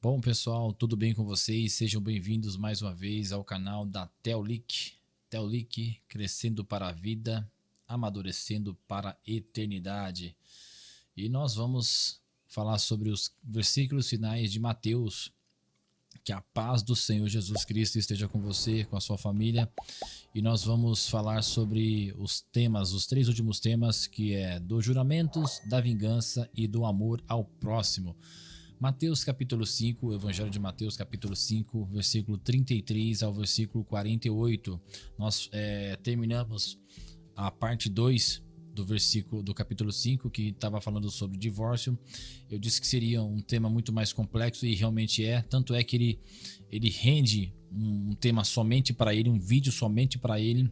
Bom, pessoal, tudo bem com vocês? Sejam bem-vindos mais uma vez ao canal da Teolic. Teolic, crescendo para a vida, amadurecendo para a eternidade. E nós vamos falar sobre os versículos finais de Mateus. Que a paz do Senhor Jesus Cristo esteja com você, com a sua família. E nós vamos falar sobre os temas, os três últimos temas, que é dos juramentos, da vingança e do amor ao próximo. Mateus capítulo 5, o Evangelho de Mateus capítulo 5, versículo 33 ao versículo 48. Nós terminamos a parte 2 do versículo do capítulo 5, que estava falando sobre divórcio. Eu disse que seria um tema muito mais complexo e realmente é, tanto é que ele rende um tema somente para ele, um vídeo somente para ele,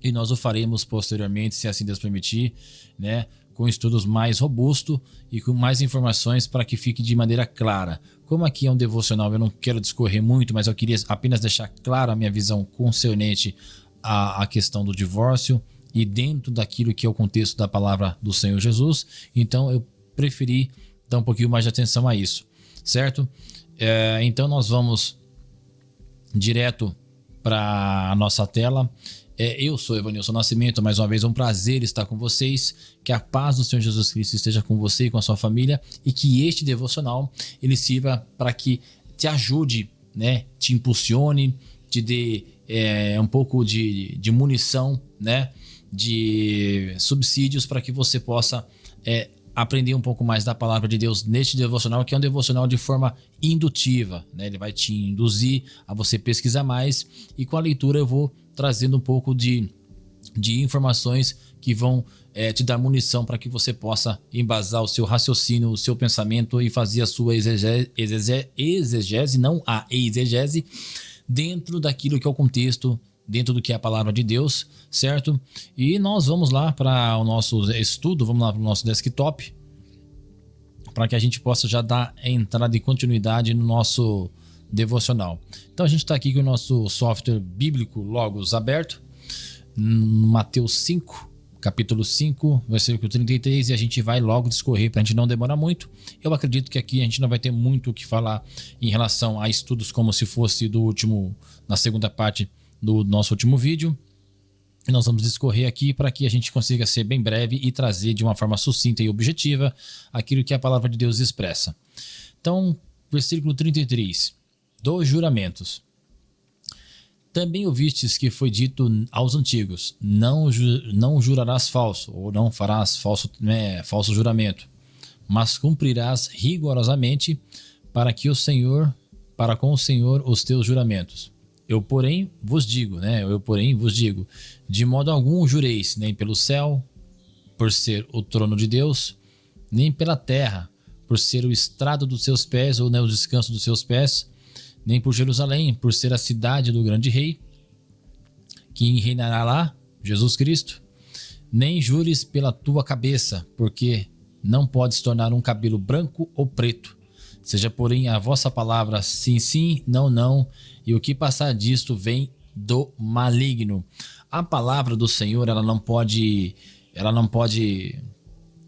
e nós o faremos posteriormente, se assim Deus permitir, né, com estudos mais robustos e com mais informações para que fique de maneira clara. Como aqui é um devocional, eu não quero discorrer muito, mas eu queria apenas deixar clara a minha visão concernente à questão do divórcio e dentro daquilo que é o contexto da palavra do Senhor Jesus. Então eu preferi dar um pouquinho mais de atenção a isso, certo? Então nós vamos direto para a nossa tela. Eu sou Evanilson Nascimento, mais uma vez é um prazer estar com vocês, que a paz do Senhor Jesus Cristo esteja com você e com a sua família, e que este devocional ele sirva para que te ajude, né, te impulsione, te dê um pouco de munição, né, de subsídios para que você possa aprender um pouco mais da palavra de Deus neste devocional, que é um devocional de forma indutiva, né? Ele vai te induzir a você pesquisar mais, e com a leitura eu vou trazendo um pouco de informações que vão te dar munição para que você possa embasar o seu raciocínio, o seu pensamento e fazer a sua exegese, não a exegese, dentro daquilo que é o contexto, dentro do que é a palavra de Deus, certo? E nós vamos lá para o nosso estudo, vamos lá para o nosso desktop, para que a gente possa já dar entrada e continuidade no nosso devocional. Então a gente está aqui com o nosso software bíblico Logos aberto, Mateus 5, capítulo 5, versículo 33, e a gente vai logo discorrer para a gente não demorar muito. Eu acredito que aqui a gente não vai ter muito o que falar em relação a estudos como se fosse na segunda parte do nosso último vídeo. E nós vamos discorrer aqui para que a gente consiga ser bem breve e trazer de uma forma sucinta e objetiva aquilo que a palavra de Deus expressa. Então, versículo 33, dos juramentos. Também ouvistes que foi dito aos antigos, não jurarás falso, ou não farás falso juramento, mas cumprirás rigorosamente para com o Senhor os teus juramentos. Eu, porém, vos digo, de modo algum jureis, nem pelo céu, por ser o trono de Deus, nem pela terra, por ser o estrado dos seus pés, ou o descanso dos seus pés, nem por Jerusalém, por ser a cidade do grande rei, que reinará lá, Jesus Cristo. Nem jures pela tua cabeça, porque não podes tornar um cabelo branco ou preto. Seja, porém, a vossa palavra sim, sim, não, não, e o que passar disto vem do maligno. A palavra do Senhor, ela não pode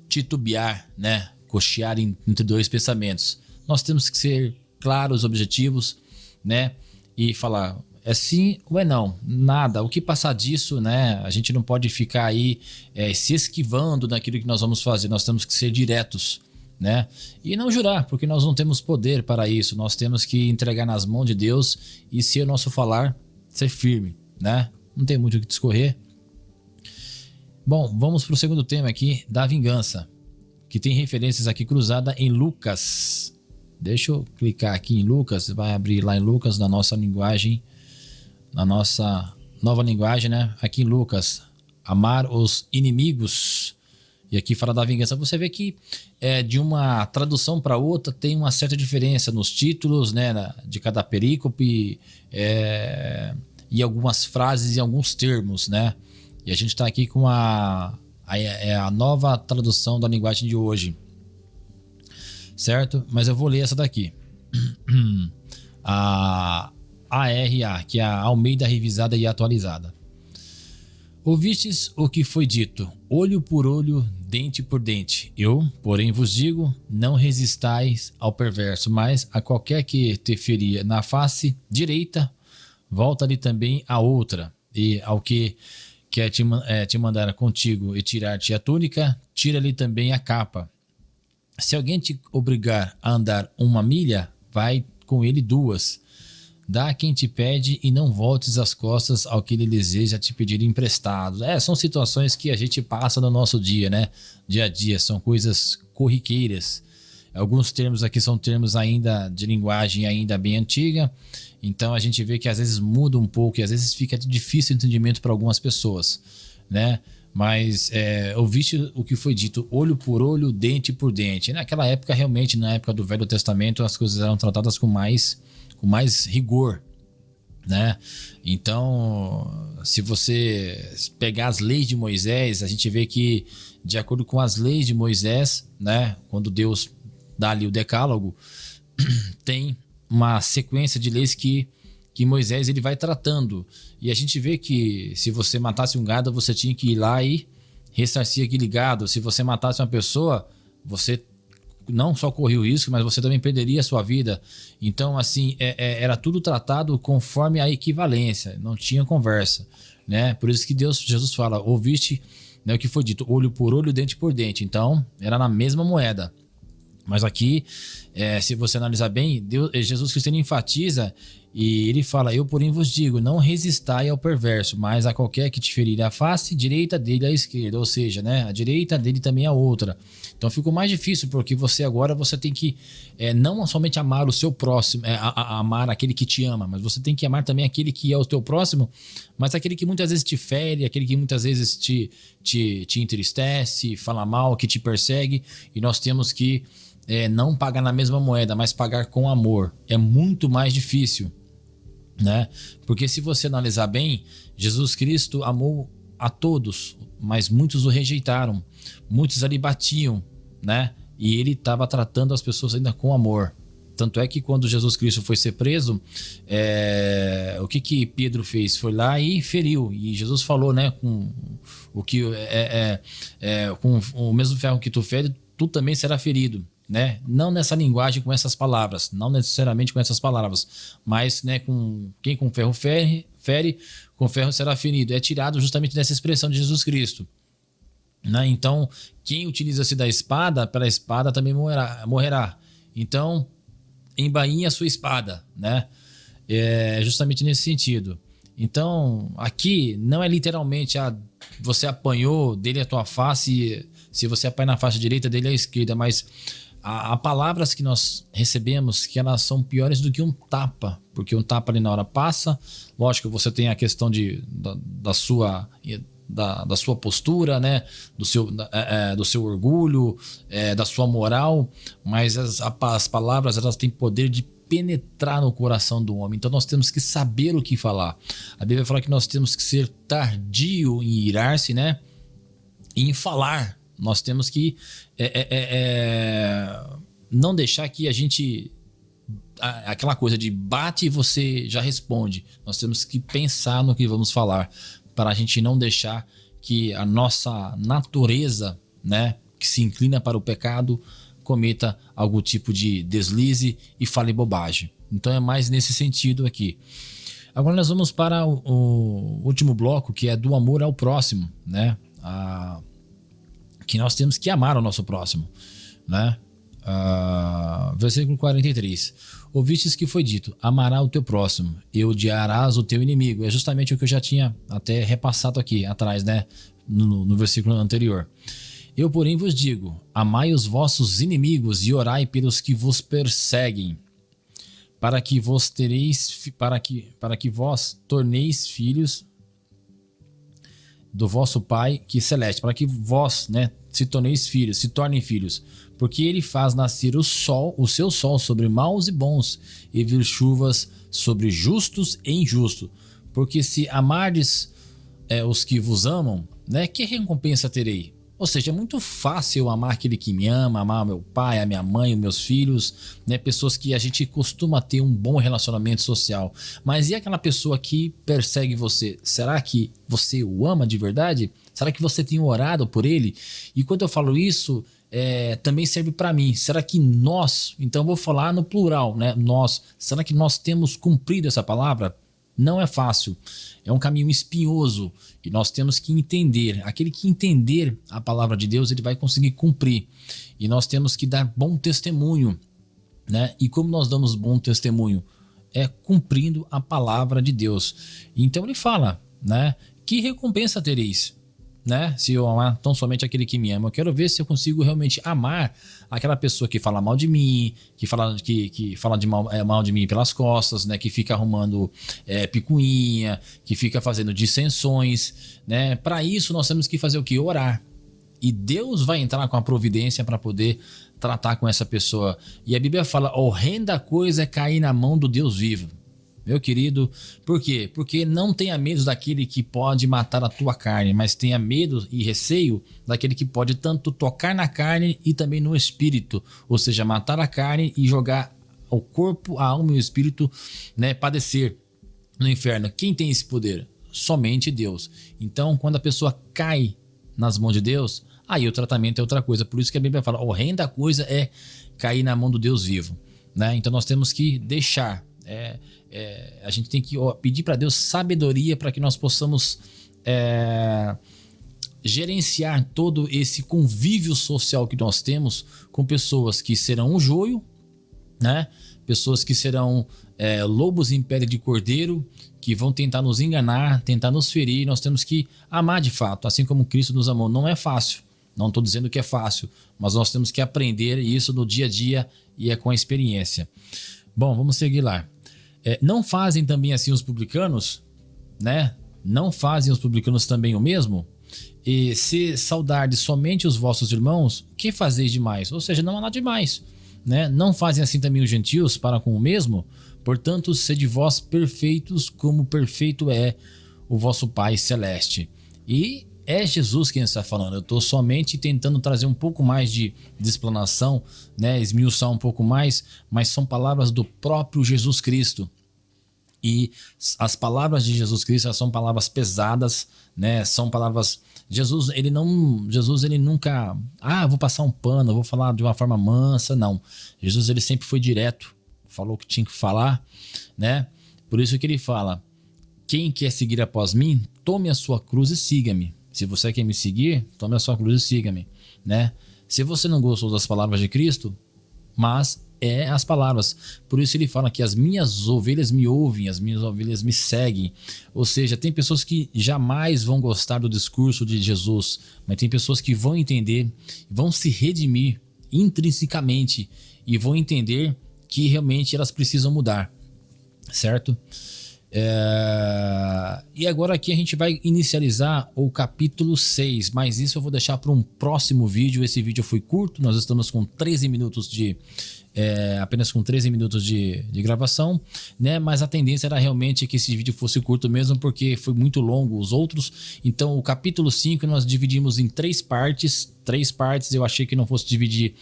titubear, né? Cochear entre dois pensamentos. Nós temos que ser claros, objetivos, né? E falar, é sim ou é não, nada. O que passar disso, né? A gente não pode ficar aí se esquivando daquilo que nós vamos fazer. Nós temos que ser diretos, né? E não jurar, porque nós não temos poder para isso. Nós temos que entregar nas mãos de Deus e, se o nosso falar, ser firme, né? Não tem muito o que discorrer. Bom, vamos para o segundo tema aqui, da vingança, que tem referências aqui cruzada em Lucas. Deixa eu clicar aqui em Lucas, vai abrir lá em Lucas, na nossa linguagem, na nossa nova linguagem, né? Aqui em Lucas, amar os inimigos. E aqui fala da vingança. Você vê que de uma tradução para outra tem uma certa diferença nos títulos, né, de cada perícope, e algumas frases e alguns termos, né? E a gente está aqui com a nova tradução da linguagem de hoje, certo? Mas eu vou ler essa daqui. A ARA, que é a Almeida Revisada e Atualizada. Ouvistes o que foi dito, olho por olho, dente por dente. Eu, porém, vos digo, não resistais ao perverso, mas a qualquer que te ferir na face direita, volta-lhe também a outra. E ao que quer te mandar contigo e tirar-te a túnica, tira-lhe também a capa. Se alguém te obrigar a andar 1 milha, vai com ele 2. Dá a quem te pede e não voltes as costas ao que ele deseja te pedir emprestado. São situações que a gente passa no nosso dia, né? Dia a dia, são coisas corriqueiras. Alguns termos aqui são termos ainda de linguagem ainda bem antiga, então a gente vê que às vezes muda um pouco e às vezes fica difícil o entendimento para algumas pessoas, né? Mas ouviste o que foi dito, olho por olho, dente por dente. Naquela época, realmente, na época do Velho Testamento, as coisas eram tratadas com mais rigor, né? Então, se você pegar as leis de Moisés, a gente vê que, de acordo com as leis de Moisés, né, quando Deus dá ali o decálogo, tem uma sequência de leis que Moisés ele vai tratando. E a gente vê que se você matasse um gado, você tinha que ir lá e ressarcir aquele gado. Se você matasse uma pessoa, você não só corria o risco, mas você também perderia a sua vida. Então, assim, era tudo tratado conforme a equivalência, não tinha conversa, né? Por isso que Jesus fala, ouviste, né, o que foi dito, olho por olho, dente por dente. Então, era na mesma moeda. Mas aqui, se você analisar bem, Jesus Cristo ele enfatiza e ele fala, eu porém vos digo, não resistai ao perverso, mas a qualquer que te ferir a face direita dele à esquerda, ou seja, né, a direita dele também a outra. Então ficou mais difícil, porque você tem que não somente amar o seu próximo, amar aquele que te ama, mas você tem que amar também aquele que é o teu próximo, mas aquele que muitas vezes te fere, aquele que muitas vezes te entristece, fala mal, que te persegue, e nós temos que não pagar na mesma moeda, mas pagar com amor. É muito mais difícil, né? Porque se você analisar bem, Jesus Cristo amou a todos, mas muitos o rejeitaram, muitos ali batiam, né? E ele estava tratando as pessoas ainda com amor. Tanto é que quando Jesus Cristo foi ser preso, o que Pedro fez? Foi lá e feriu. E Jesus falou, né? Com o mesmo ferro que tu fere, tu também será ferido. Né? Não nessa linguagem com essas palavras, não necessariamente com essas palavras, mas, né, quem com ferro fere, com ferro será ferido. É tirado justamente dessa expressão de Jesus Cristo, né? Então, quem utiliza-se da espada, pela espada também morrerá. Então, embainhe a sua espada, né? É justamente nesse sentido. Então, aqui não é literalmente você apanhou dele a tua face, se você apanha na face direita dele à esquerda, mas há palavras que nós recebemos que elas são piores do que um tapa, porque um tapa ali na hora passa, lógico, você tem a questão da sua postura, né? do seu orgulho, da sua moral, mas as palavras elas têm poder de penetrar no coração do homem, então nós temos que saber o que falar. A Bíblia fala que nós temos que ser tardio em irar-se, né? E em falar. Nós temos que não deixar que a gente... aquela coisa de bate e você já responde. Nós temos que pensar no que vamos falar, para a gente não deixar que a nossa natureza, né, que se inclina para o pecado, cometa algum tipo de deslize e fale bobagem. Então é mais nesse sentido aqui. Agora nós vamos para o último bloco, que é do amor ao próximo, né? Que nós temos que amar o nosso próximo, né? Versículo 43. Ouvistes que foi dito, amará o teu próximo e odiarás o teu inimigo. É justamente o que eu já tinha até repassado aqui atrás, né? No versículo anterior. Eu, porém, vos digo, amai os vossos inimigos e orai pelos que vos perseguem, para que vos torneis filhos do vosso Pai que celeste, para que vós, né, se tornem filhos, porque ele faz nascer o seu sol sobre maus e bons, e vir chuvas sobre justos e injustos. Porque se amardes os que vos amam, né, que recompensa terei? Ou seja, é muito fácil eu amar aquele que me ama, amar meu pai, a minha mãe, os meus filhos, né? Pessoas que a gente costuma ter um bom relacionamento social. Mas e aquela pessoa que persegue você? Será que você o ama de verdade? Será que você tem orado por ele? E quando eu falo isso, também serve para mim. Será que nós, então eu vou falar no plural, né? Nós, será que nós temos cumprido essa palavra? Não é fácil, é um caminho espinhoso e nós temos que entender. Aquele que entender a palavra de Deus, ele vai conseguir cumprir. E nós temos que dar bom testemunho, né? E como nós damos bom testemunho? É cumprindo a palavra de Deus. Então ele fala, né? Que recompensa tereis? Né? Se eu amar tão somente aquele que me ama, eu quero ver se eu consigo realmente amar aquela pessoa que fala mal de mim, que fala mal de mim pelas costas, né? Que fica arrumando picuinha, que fica fazendo dissensões, né? Para isso nós temos que fazer o que? Orar. E Deus vai entrar com a providência para poder tratar com essa pessoa. E a Bíblia fala: horrenda coisa é cair na mão do Deus vivo. Meu querido, por quê? Porque não tenha medo daquele que pode matar a tua carne, mas tenha medo e receio daquele que pode tanto tocar na carne e também no espírito, ou seja, matar a carne e jogar o corpo, a alma e o espírito, né, padecer no inferno. Quem tem esse poder? Somente Deus. Então, quando a pessoa cai nas mãos de Deus, aí o tratamento é outra coisa. Por isso que a Bíblia fala: horrenda coisa é cair na mão do Deus vivo, né? Então nós temos que deixar. A gente tem que pedir para Deus sabedoria para que nós possamos gerenciar todo esse convívio social que nós temos com pessoas que serão um joio, né? Pessoas que serão lobos em pele de cordeiro, que vão tentar nos enganar, tentar nos ferir. Nós temos que amar de fato, assim como Cristo nos amou. Não é fácil, não estou dizendo que é fácil, mas nós temos que aprender isso no dia a dia e é com a experiência. Bom, vamos seguir lá. Não fazem também assim os publicanos, né? Não fazem os publicanos também o mesmo? E se saudardes somente os vossos irmãos, que fazeis demais? Ou seja, não há nada demais, né? Não fazem assim também os gentios para com o mesmo? Portanto, sede vós perfeitos, como perfeito é o vosso Pai Celeste. E é Jesus quem está falando. Eu estou somente tentando trazer um pouco mais de explanação, né? Esmiuçar um pouco mais, mas são palavras do próprio Jesus Cristo. E as palavras de Jesus Cristo são palavras pesadas, né? São palavras... Jesus ele nunca... vou passar um pano, vou falar de uma forma mansa. Não. Jesus ele sempre foi direto. Falou o que tinha que falar, né? Por isso que ele fala: quem quer seguir após mim, tome a sua cruz e siga-me. Se você quer me seguir, tome a sua cruz e siga-me, né? Se você não gostou das palavras de Cristo, mas as palavras. Por isso ele fala que as minhas ovelhas me ouvem, as minhas ovelhas me seguem. Ou seja, tem pessoas que jamais vão gostar do discurso de Jesus, mas tem pessoas que vão entender, vão se redimir intrinsecamente e vão entender que realmente elas precisam mudar, certo? E agora aqui a gente vai inicializar o capítulo 6, mas isso eu vou deixar para um próximo vídeo. Esse vídeo foi curto, nós estamos com 13 minutos apenas com 13 minutos de gravação, né? Mas a tendência era realmente que esse vídeo fosse curto mesmo, porque foi muito longo os outros. Então o capítulo 5 nós dividimos em 3 partes. Eu achei que não fosse dividir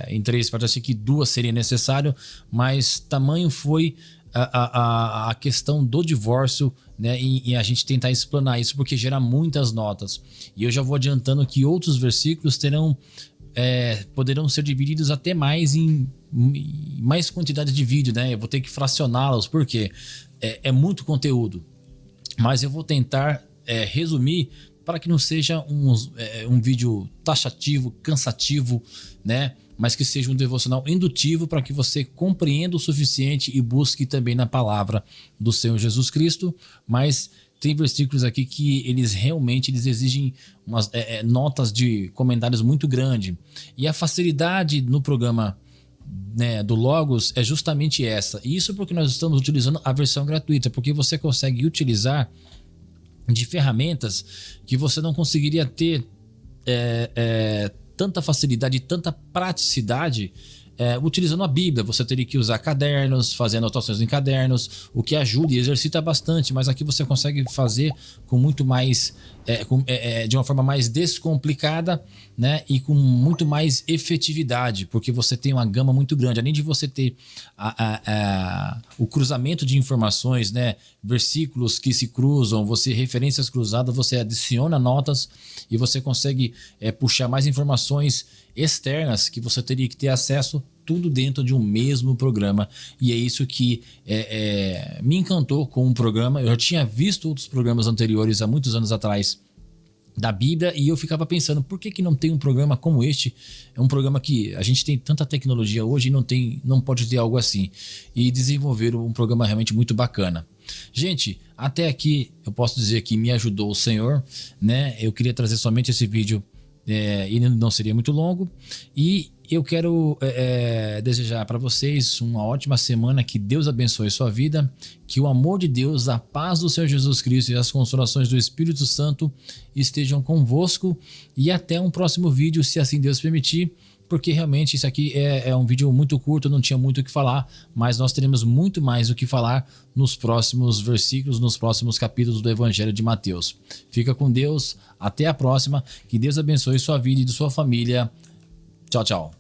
em 3 partes, achei que 2 seria necessário, mas tamanho foi a questão do divórcio, né? E a gente tentar explanar isso, porque gera muitas notas. E eu já vou adiantando que outros versículos poderão ser divididos até mais em mais quantidade de vídeo, né? Eu vou ter que fracioná-los, porque é muito conteúdo, mas eu vou tentar resumir para que não seja um vídeo taxativo, cansativo, né? Mas que seja um devocional indutivo para que você compreenda o suficiente e busque também na palavra do Senhor Jesus Cristo. Mas tem versículos aqui que eles realmente exigem umas notas de comentários muito grande. E a facilidade no programa, né, do Logos é justamente essa. Isso porque nós estamos utilizando a versão gratuita, porque você consegue utilizar de ferramentas que você não conseguiria ter tanta facilidade e tanta praticidade utilizando a Bíblia. Você teria que usar cadernos, fazer anotações em cadernos, o que ajuda e exercita bastante, mas aqui você consegue fazer com muito mais, de uma forma mais descomplicada, né? E com muito mais efetividade, porque você tem uma gama muito grande. Além de você ter o cruzamento de informações, né? Versículos que se cruzam, referências cruzadas, você adiciona notas e você consegue puxar mais informações externas que você teria que ter acesso, tudo dentro de um mesmo programa. E é isso que me encantou com o programa. Eu já tinha visto outros programas anteriores há muitos anos atrás da Bíblia e eu ficava pensando, por que não tem um programa como este? É um programa que a gente tem tanta tecnologia hoje e não pode ter algo assim. E desenvolveram um programa realmente muito bacana. Gente, até aqui eu posso dizer que me ajudou o Senhor, né? Eu queria trazer somente esse vídeo, ele não seria muito longo, e eu quero desejar para vocês uma ótima semana, que Deus abençoe sua vida, que o amor de Deus, a paz do Senhor Jesus Cristo e as consolações do Espírito Santo estejam convosco, e até um próximo vídeo, se assim Deus permitir, porque realmente isso aqui é um vídeo muito curto, não tinha muito o que falar, mas nós teremos muito mais o que falar nos próximos versículos, nos próximos capítulos do Evangelho de Mateus. Fica com Deus, até a próxima, que Deus abençoe sua vida e de sua família. Tchau, tchau.